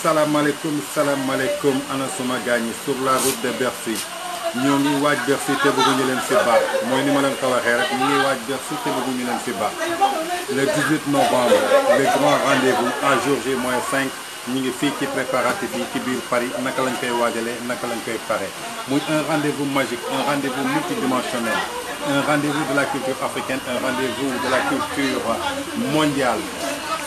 Salam alaikum ana suma gaañi sur la route de Bercy ñoo ngi waaj Bercy te bëgguñu leen fi baax mooy ni ma leen ko waxee rek ñu ngi waaj Bercy te bëgguñu leen fi baax le 18 novembre le grand rendez-vous à jour J-5 ñu ngi fii ci préparatif yi ci biir Paris naka lañ koy waajalee naka lañ koy pare muy un rendez-vous magique un rendez-vous multidimensionnel un rendez-vous de la culture africaine un rendez-vous de la culture mondiale.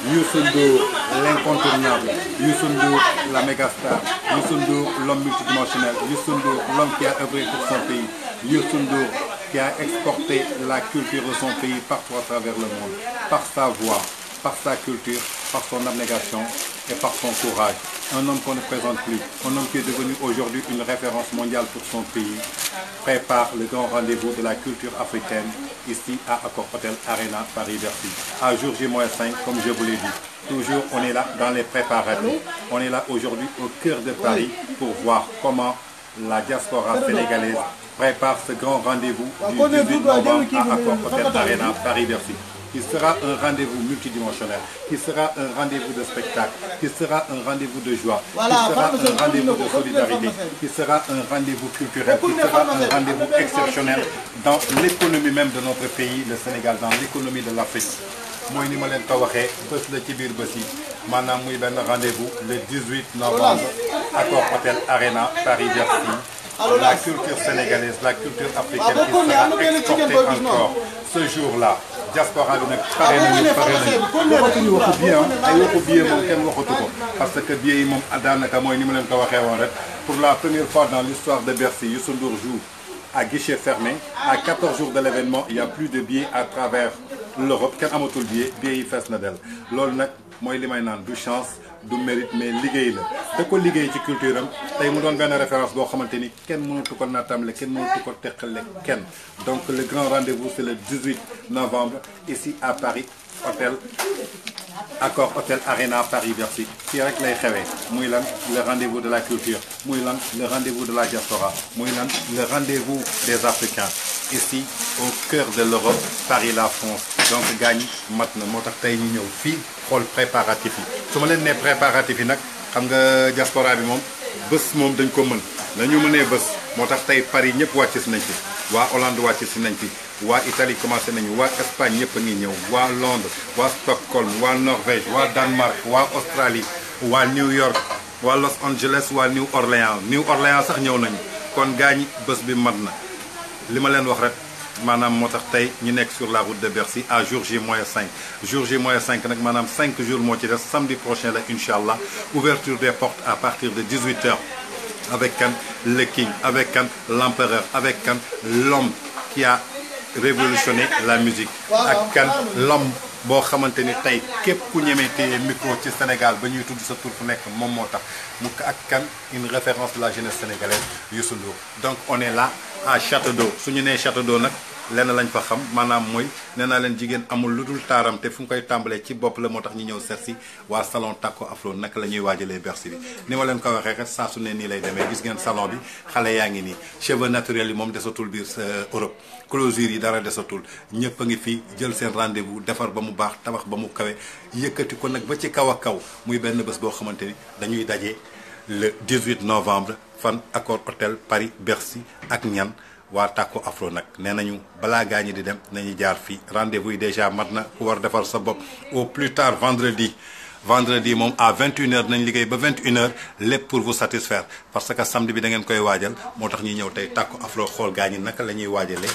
Youssou Ndour, l'incontournable, Youssou Ndour, la mégastar, Youssou Ndour, l'homme multidimensionnel, Youssou Ndour, l'homme qui a œuvré pour son pays, Youssou Ndour, qui a exporté la culture de son pays partout à travers le monde, par sa voix, par sa culture, par son abnégation et par son courage. Un homme qu'on ne présente plus, un homme qui est devenu aujourd'hui une référence mondiale pour son pays, prépare le grand rendez-vous de la culture africaine ici à Accor Hotel Arena Paris-Bercy. À jour J-5, comme je vous l'ai dit, toujours on est là dans les préparatifs. On est là aujourd'hui au cœur de Paris pour voir comment la diaspora sénégalaise prépare ce grand rendez-vous du 18 novembre à Accor Hotel Arena Paris-Bercy. Qui sera un rendez-vous multidimensionnel, qui sera un rendez-vous de spectacle, qui sera un rendez-vous de joie, qui sera un rendez-vous de solidarité, qui sera un rendez-vous culturel, qui sera un rendez-vous exceptionnel dans l'économie même de notre pays, le Sénégal, dans l'économie de l'Afrique. Moi, ni ma leen ko waxee bés la ci biir bés yi maanaam muy benn rendez-vous le 18 novembre Accor Hotel Arena Paris-Bercy. La culture sénégalaise, la culture africaine qui sera exportée encore ce jour-là. Diaspora bi nag pare nañu waxatuñu waxu billet ay waxu billet moom kenn waxatu ko parce que billet yi moom daanaka mooy ni ma leen ko waxee woon rek pour la première fois dans l'histoire de Bercy Youssou Ndour joue à guichet fermé à 14 jours de l'événement il y a plus de billets à travers l'Europe kenn amatul billet yi fees na del loolu nag mooy li may naan du chance du mérite mais liggéey la da ko liggéey ci culture am tey mu doon benn référence boo xamante ni kenn mënatu ko naatable kenn mënatu ko teqale kenn donc le grand rendez-vous c'est le 18 novembre ici à Paris hôtel Accor Hotel Arena Paris-Bercy fii rek lay xewee muy lan le rendez-vous de la culture muy lan le rendez-vous de la diaspora muy lan le rendez-vous des Africains ici au cœur de l'Europe Paris la France donc gaañ mat na moo tax tey ñu ñëw fii xool préparatif yi su ma leen nee préparatif yi nag xam nga diaspora bi moom bés moom dañ ko mën la ñu mënee bés moo tax tey Paris ñëpp wàcc si nañ fi waa Hollande wàcc si nañ fi waa Italie commencé nañu waa Espagne ñëpp a ngi ñëw waa Londres waa Stockholm waa Norvège waa Danemark waa Australie waa New York waa Los Angeles waa New Orleans sax ñëw nañu kon gaañi bés bi mat na li ma leen wax rek maanaam moo tax tey ñu nekk sur la route de Bercy à jour J-5 jour J-5 nag maanaam 5 jours moo ci des samedi prochain la incha allah ouverture des portes à partir de 18h avec kan le king avec kan l'empereur avec kan l'homme qui a révolutionné la musique ak kan l'homme boo xamante ni tey képp ku ñemee téye micro ci Sénégal ba ñuy tudd sa tur fu nekk moom moo tax mu ak kan une référence de la jeunesse sénégalaise Youssou Ndour donc on est là à Château d'Eau su ñu nee Château d'Eau nag lenn lañ fa xam maanaam mooy nee naa leen jigéen amul lu dul taaram te fu mu koy tàmbalee ci bopp la moo tax ñu ñëw seet si waa salon Taco Afro naka la ñuy waajalee Bercy bi ni ma leen ko waxee rek saa su ne nii lay demee gis ngeen salon bi xale yaa ngi nii cheveux naturels yi moom desatul biir Europe closure yi dara desatul ñëpp a ngi fii jël seen rendez-vous defar ba mu baax tabax ba mu kawe yëkkati ko nag ba ci kaw a kaw muy benn bés boo xamante ni dañuy daje le 18 novembre fan Accor Hotel Paris Bercy ak ñan waa Taco Afro nag nee nañu balaa gaañi di dem nañu jaar fii rendez-vous yi déjà mat na ku war defar sa bopp au plus tard vendredi moom à 21h nañ liggéey ba 21h lépp pour vous satisfaire parce que samedi bi da ngeen koy waajal moo tax ñuy ñëw tey Taco Afro xool gaañi naka la ñuy waajalee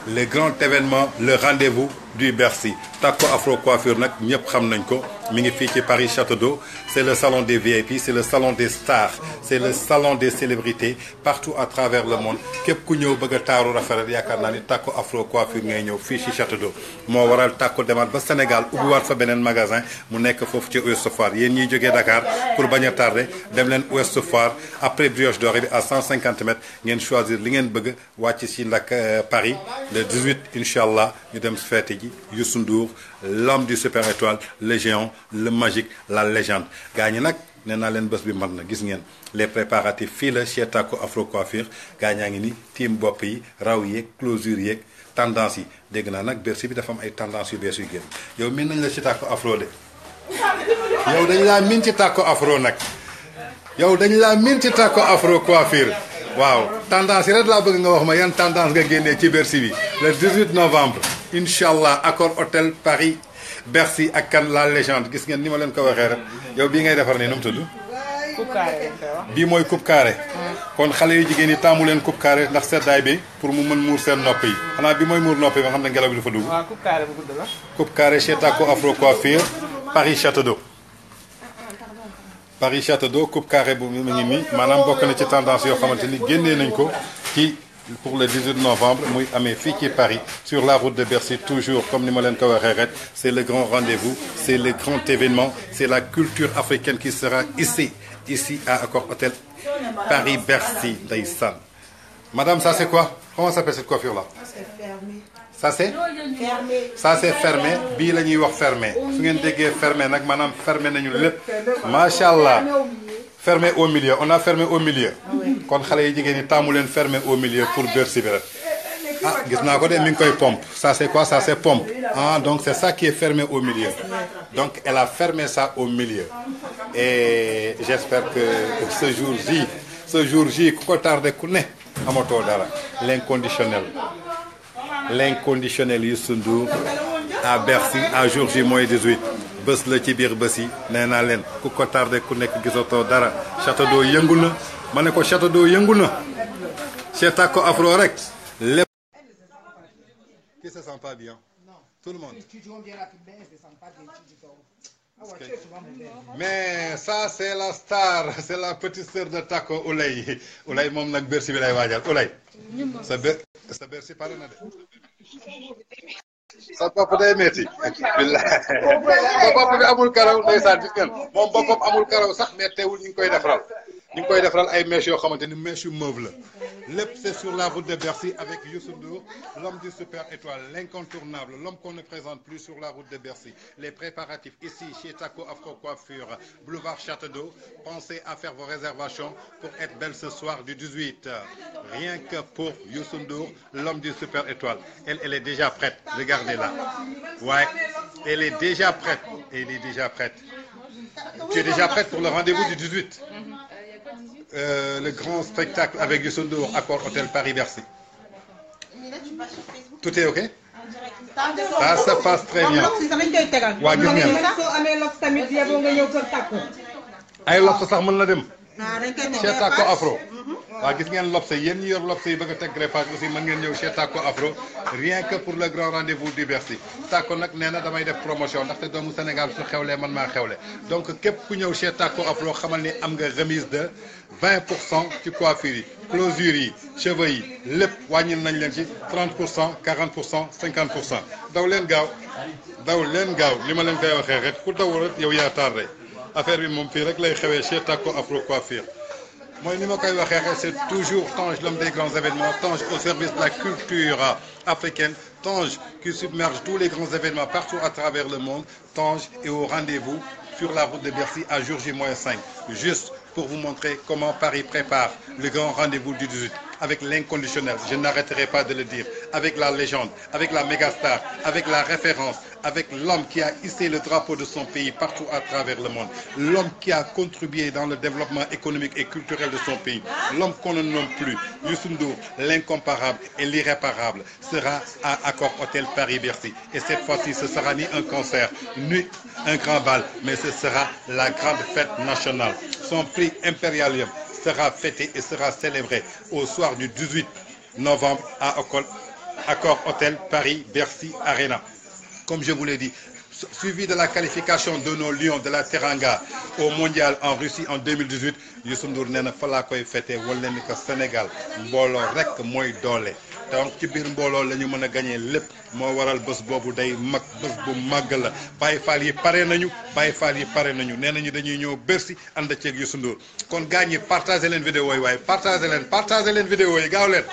le grand événement le rendez-vous du Bercy Taco Afro coiffure nag ñëpp xam nañ ko mi ngi fii ci Paris Château d'Eau c'est le salon des VIP c'est le salon des stars c'est le salon des célébrités partout à travers le monde képp ku ñëw bëgg a taaru rafet yaakaar naa ni Taco Afro coiffure ngay ñëw fii ci Château d'Eau moo waral Taco demaat ba Sénégal ubbiwaat fa beneen magasin mu nekk foofu ci Ouest Foire yéen ñiy jógee Dakar pour bañ a tardé dem leen Ouest Foire après Brioche Dorée bi à 150 mètres ngeen choisir li ngeen bëgg wàcc ci ndak Paris le 18 incha allah ñu dem fête ji Youssou Ndour l'homme du super étoile le géant le magique la légende gaa ñi nag nee naa leen bés bi mat na gis ngeen les préparatifs fii la chez Taco Afro coiffure gaa ñaa ngi ni tiim bopp yi raw yeeg closure yeeg tendance yi dégg naa nag Bercy bi dafa am ay tendance yu bees yu génn yow mën nañ la chez Taco Afro de yow dañ laa min ci Taco Afro nag yow dañ laa min ci Taco Afro coiffure waaw tendance yi rek laa bëgg nga wax ma yan tendance nga génnee ci Bercy bi le 18 novembre incha allah Accor Hôtel Paris Bercy ak kan la légende gis ngeen ni ma leen ko waxee rek yow bii ngay defar nii nu mu tudd. coupe carré lañ koy wax. bii mooy coupe carré. kon xale yu jigéen ñi taamu leen coupe carré ndax seddaay bi pour mu mën muur seen nopp yi xanaa bi mooy muur nopp yi nga xam ne ngelaw bi dafa dugg. waaw coupe carré bu gudd la. coupe carré chez Taco Afro coiffure Paris Château d'Eau. Paris Château d'Eau coupe carré bu mu ngi nii maanaam bokk na ci tendance yoo xamante ni génnee nañ ko ci pour le 18 novembre muy amee fii ci Paris sur la route de Bercy toujours comme ni ma leen ko waxee rek c'est le grand rendez-vous c'est le grand événement c'est la culture africaine qui sera ici à Accor Hôtel Paris Bercy ndeysaan. Madame ça c'est quoi comment s'appelle cette coiffure là. Ça c'est fermé. Ça c'est fermé bii la ñuy wax fermé su ngeen déggee fermé nag maanaam fermé nañu lépp macha allah fermé au milieu on a fermé au milieu. kon xale yi jigéen ñi taamu leen fermé au milieu pour Bercy bi rek ah gis naa ko de mi ngi koy pompe ça c'est quoi ça c'est pompe ah donc c'est ça qui est fermé au milieu donc elle a fermé ça au milieu et j'espère que ce jour J ku ko tardé ku ne amatoo dara l'inconditionnel Youssou Ndour à Bercy à jour J mooy 18 bés la ci biir bés yi nee naa leen ku ko tardé ku nekk gisatoo dara Château d'Eau yëngu na ma ne ko Château d'Eau yëngu na chez Taco Afro rek lépp. Qui se sent pas bien? Tout le monde. Mais ça c'est la star c'est la petite sœur de Taco Oulay Oulay moom nag Bercy bi lay waajal Oulay sa Bercy pare na de sa bopp day metti billahi sa bopp bi amul karaw ndeysaan gis ngeen moom boppam amul karaw sax mais teewul ñu ngi koy defaral ay mèches yoo xamante ni mèches yu mauve la lépp c'est sur la route de Bercy avec Youssou Ndour l'homme du Super Étoile l'incontournable l'homme qu'on ne présente plus sur la route de Bercy les préparatifs ici chez Taco Afro Coiffure boulevard Château d'Eau pensez à faire vos réservations pour être belle ce soir du 18 rien que pour Youssou Ndour l'homme du Super Étoile elle est déjà prête regardez-la ouais elle est déjà prête tu es déjà prête pour le rendez-vous du 18 le grand spectacle avec Youssou Ndour Accor Hôtel Paris Bercy. Tout est ok. Ça se passe très bien. waa gis ngeen. ay lobs sax mën na dem. chez Taco Afro. waa gis ngeen lobs yéen ñi yor lobs yi bëgg a teg greffage aussi mën ngeen ñëw chez Taco Afro rien que pour le grand rendez-vous du Bercy. Taco nag nee na damay def promotion ndaxte doomu Sénégal su xewlee man maa xewle donc képp ku ñëw chez Taco Afro xamal ni am nga remise de 20% ci coiffure yi closure yi cheveux yi lépp wàññil nañ leen ci 30% 40% 50% daw leen gaaw li ma leen koy waxee rek ku daw rek yow yaa tardé affaire bi moom fii rek lay xewee chez Taco Afro coiffure mooy ni ma koy waxee rek c'est toujours Tange l'homme des grands événements Tange au service de la culture africaine Tange qui submerge tous les grands événements partout à travers le monde Tange est au rendez-vous sur la route de Bercy à jour J-5 juste pour vous montrer comment Paris prépare le grand rendez-vous du 18 avec l'inconditionnel, je n'arrêterai pas de le dire, avec la légende, avec la mégastar, avec la référence, avec l'homme qui a hissé le drapeau de son pays partout à travers le monde, l'homme qui a contribué dans le développement économique et culturel de son pays, l'homme qu'on ne nomme plus, Youssou Ndour, l'incomparable et l'irréparable, sera à Accor Hôtel Paris-Bercy. Et cette fois-ci, ce sera ni un concert, ni un grand bal, mais ce sera la grande fête nationale. Son prix impérialium sera fêté et sera célébré au soir du 18 novembre à Accor Hôtel Paris Bercy Arena. Comme je vous l'ai dit, suivi de la qualification de nos Lions de la Teranga au mondial en Russie en 2018 Youssou Ndour nee na fa laa koy fêté wala ni ko Sénégal mbooloo rek mooy doole donc ci biir mbooloo la ñu mën a gagné lépp moo waral bés boobu day mag bés bu màgg la Baye Fall yi pare nañu nee nañu dañuy ñëw Bercy ànd ceeg Youssou Ndour kon gaañ yi partagé leen vidéo yi waaye partagé leen vidéo yi gaaw leen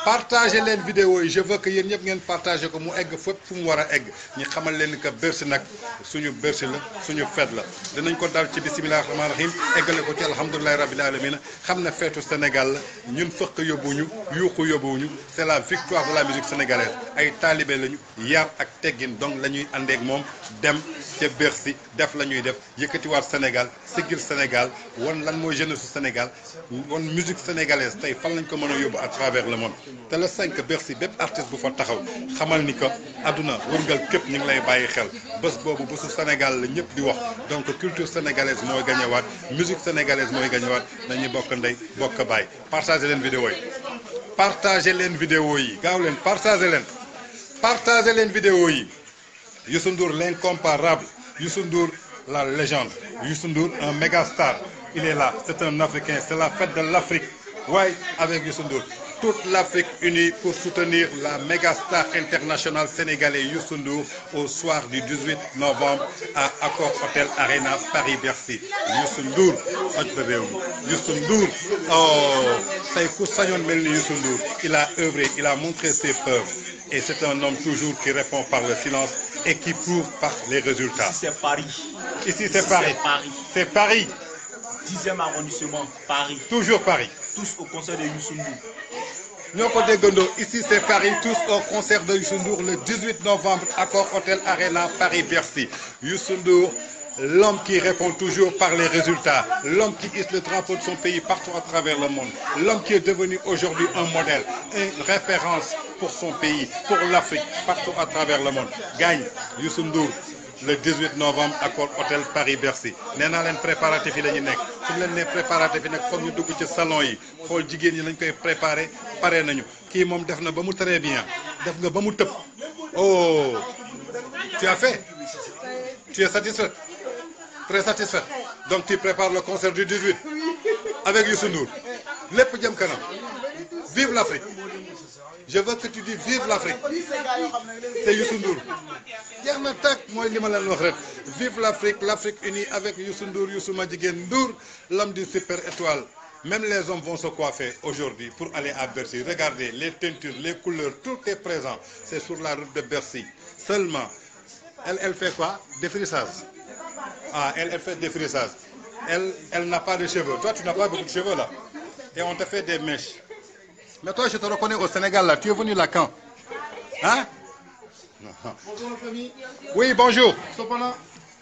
partagez leen vidéo yi je veux que yéen ñëpp ngeen partagé ko mu egg fépp fu mu war a egg ñu xamal leen que Bercy nag suñu Bercy la suñu fête la dinañ ko dal ci bisimilah rahmaani rahim eggale ko ci alhamdulilah rabil alamina xam ne feetu Sénégal la ñun fëkk yóbbuwuñu yuuxu yóbbuwuñu c'est la victoire de la musique sénégalaise ay taalibe lañu yar ak teggin donc la ñuy àndeek moom dem ca Bercy def la ñuy def yëkkatiwaat Sénégal siggil Sénégal wan lan mooy jeunesse su Sénégal wan musique sénégalaise tey fan lañ ko mën a yóbbu à travers le monde te le 5 Bercy bépp artiste bu fa taxaw xamal ni que àdduna wërngal képp ñu ngi lay bàyyi xel bés boobu bésu Sénégal la ñëpp di wax donc culture sénégalaise mooy gañewaat musique sénégalaise mooy gañewaat nañuy bokk ndey bokk baay partagé leen vidéo yi partagé leen vidéo yi gaaw leen partagé leen vidéo yi Youssou Ndour l'incomparable Youssou Ndour la légende Youssou Ndour un méga star il est là c'est un Africain c'est la fête de l'Afrique waaye avec Youssou Ndour toute l'Afrique unie pour soutenir la méga star internationale sénégalaise Youssou Ndour au soir du 18 novembre à Accor Hotel Arena Paris-Bercy Youssou Ndour xoj ba réew mi Youssou Ndour oh tey ku sañoon mel ni Youssou Ndour il a œuvré il a montré ses preuves et c'est un homme toujours qui répond par le silence et qui prouve par les résultats. Ici c'est Paris. Ici c'est Paris. C'est Paris. 10e arrondissement, Paris. Toujours Paris. Tous au concert de Youssou Ndour. ñoo ko déggandoo ici c'est Paris tous au concert de Youssou Ndour le 18 novembre Accor Hotel Arena Paris-Bercy Youssou Ndour l'homme qui répond toujours par les résultats l'homme qui hisse le drapeau de son pays partout à travers le monde l'homme qui est devenu aujourd'hui un modèle une référence pour son pays pour l'Afrique partout à travers le monde gagne Youssou Ndour le 18 novembre Accor Hotel Paris-Bercy nee naa leen préparatifs yi la ñu nekk su leen nee préparatifs yi nag foog ñu dugg ci salon yi xool jigéen ñi lañ koy préparé pare nañu kii moom def na ba mu très bien def nga ba mu tëb oh tu as fait tu es satisfait très satisfait donc tu prépares le concert du 18 avec Youssou Ndour lépp jëm kanam vive l'Afrique je veux que tu dis vive l'Afrique c'est Youssou Ndour jeex na tàkk mooy li ma leen wax rek vive l'Afrique l'Afrique unie avec Youssou Ndour Youssou Madjiguène Ndour l'homme du super étoile même les hommes vont se coiffer aujourd'hui pour aller à Bercy regardez les teintures les couleurs tout est présent c'est sur la route de Bercy seulement elle fait quoi défrisage ah elle fait défrisage elle n'a pas de cheveux toi tu n'as pas beaucoup de cheveux là et on te fait des mèches mais toi je te reconnais au Sénégal là tu es venu là quand hein Bonjour la famille. oui bonjour Cependant,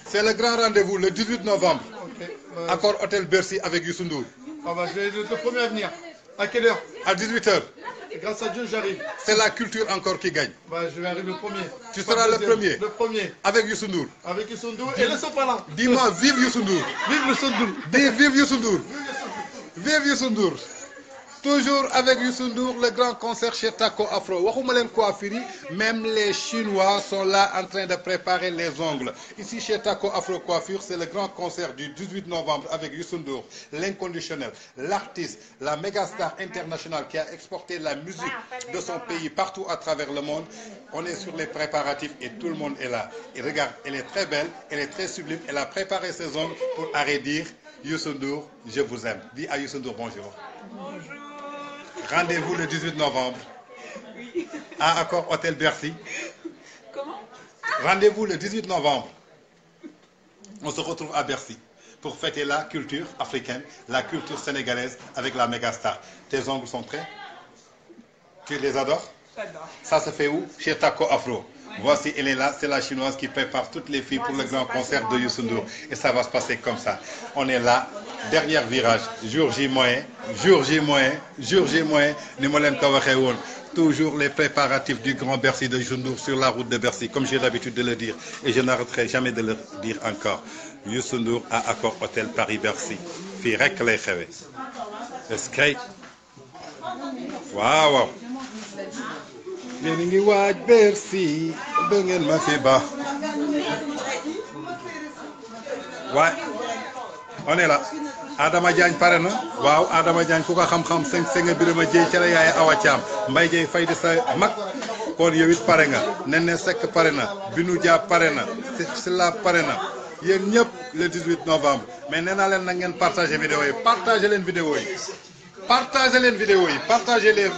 c'est le grand rendez-vous le 18 novembre ok. Accor Hotel Bercy avec Youssou Ndour Ah bah, je vais être le premier à venir. À quelle heure? à 18h Grâce à Dieu, j'arrive. c'est la culture encore qui gagne Bah, je vais arriver le premier. tu Pas seras le deuxième, premier Le premier. avec Youssou Ndour Avec Youssou Ndour et le Sopalin. dis-moi vive Youssou Ndour Vive le Youssou Ndour. dis vive Youssou Ndour vive Youssou Ndour toujours avec Youssou Ndour le grand concert chez Taco Afro waxuma leen coiffure yi même les Chinois sont là en train de préparer les ongles ici chez Taco Afro Coiffure c'est le grand concert du 18 novembre avec Youssou Ndour l'inconditionnel l'artiste la méga star internationale qui a exporté la musique de son pays partout à travers le monde on est sur les préparatifs et tout le monde est là et regarde elle est très belle elle est très sublime elle a préparé ses ongles pour dire Youssou Ndour je vous aime dis à Youssou Ndour bonjour. Rendez-vous le 18 novembre à Accor Hotel Bercy. Comment? Rendez-vous le 18 novembre. On se retrouve à Bercy pour fêter la culture africaine, la culture sénégalaise avec la méga star. Tes ongles sont prêts? Tu les adores? J'adore. Ça se fait où? Chez Taco Afro. Voici, elle est là, c'est la chinoise qui prépare toutes les filles pour le grand concert de Youssou Ndour. Et ça va se passer comme ça. On est là, dernier virage, jour J moyen, ni ma leen ko waxee woon. Toujours les préparatifs du grand Bercy de Youssou Ndour sur la route de Bercy, comme j'ai l'habitude de le dire. Et je n'arrêterai jamais de le dire encore. Youssou Ndour à Accor Hotel Paris-Bercy. Fii rek lay xewe. Est-ce que waaw waaw. yéen a ngi waaj Bercy ba ngeen ma fi ba waay on est là Adama Diagne pare na waaw Adama Diagne ku ko xam-xam seng Birama Dieye ca la yaay Awa Thiam Mbaye Dieye fay di sa mag kon yow it pare nga Nene Seck pare na Binou Dia pare na Silla pare na yéen ñëpp le 18 novembre mais nee naa leen na ngeen partagé vidéo yi partagé leen vidéo yi partagé leen vidéo yi partagé les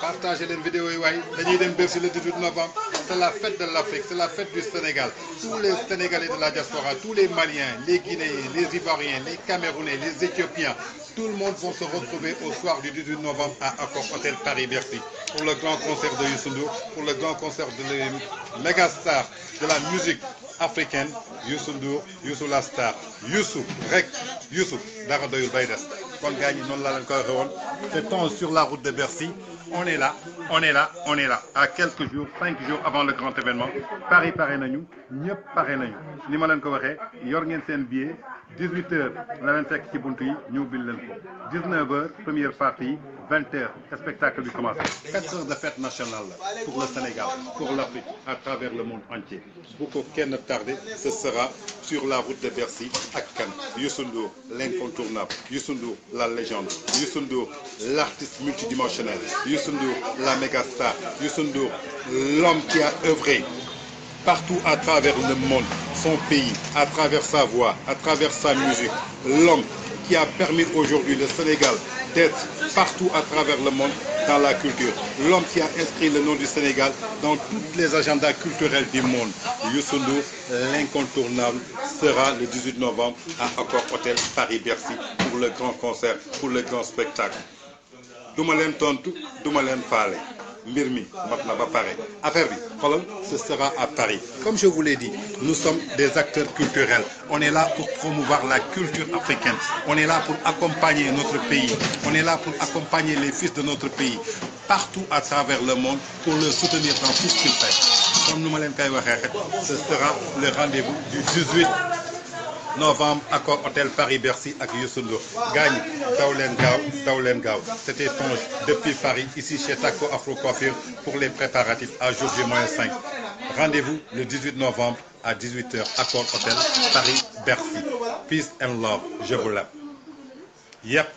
partagez les vidéos yi waay dañuy dem Bercy le 18 novembre c'est la fête de l'Afrique, c'est la fête du Sénégal. Tous les Sénégalais de la diaspora, tous les Maliens, les Guinéens, les Ivoiriens, les Camerounais, les Éthiopiens, tout le monde vont se retrouver au soir du 18 novembre à Accor Hôtel Paris-Bercy pour le grand concert de Youssou Ndour, pour le grand concert de les méga stars de la musique africaine, Youssou Ndour, Youssou la star, Youssou rek, Youssou dara doyul bay des. Kon gars ñi noonu laa leen ko waxee woon, c'est temps sur la route de Bercy. On est là, on est là, on est là. À quelques jours, 5 jours avant le grand événement, Paris pare nañu, ñëpp pare nañu. Ni ma leen ko waxee, yor ngeen seen billet, 18h la leen fekk ci buntu yi ñu ubbil leen ko. 19h première partie, 20h spectacle bi commencé. 4 heures de fête nationale là, pour le Sénégal, pour l'Afrique, à travers le monde entier. Bu ko kenn tardé, ce sera sur la route de Bercy ak kan Youssou Ndour, l'incontournable, Youssou Ndour, la légende, Youssou Ndour, l'artiste multidimensionnel, Youssou Ndour, la méga star, Youssou Ndour, l'homme qui a œuvré partout à travers le monde, son pays, à travers sa voix, à travers sa musique, l'homme qui a permis aujourd'hui le Sénégal d'être partout à travers le monde dans la culture, l'homme qui a inscrit le nom du Sénégal dans tous les agendas culturels du monde. Youssou Ndour, l'incontournable, sera le 18 novembre à Accor Hôtel Paris-Bercy pour le grand concert, pour le grand spectacle. Duma leen tontu, duma leen faale. Mbir mi mat na ba pare. Affaire bi, xoolal, ce sera à Paris. Comme je vous l'ai dit, nous sommes des acteurs culturels. On est là pour promouvoir la culture africaine. On est là pour accompagner notre pays. On est là pour accompagner les fils de notre pays partout à travers le monde pour le soutenir dans tout ce qu'il fait. Comme nous ma leen koy waxee rek, ce sera le rendez-vous du 18 novembre Accor Hôtel Paris-Bercy ak Youssou Ndour. Gagne, daw leen gaaw. C'était Tonge depuis Paris, ici chez Taco Afro Coiffure pour les préparatifs à jour J-5. Rendez-vous le 18 novembre à 18h Accor Hôtel Paris-Bercy. Peace and love, je vous l'aime. Yep.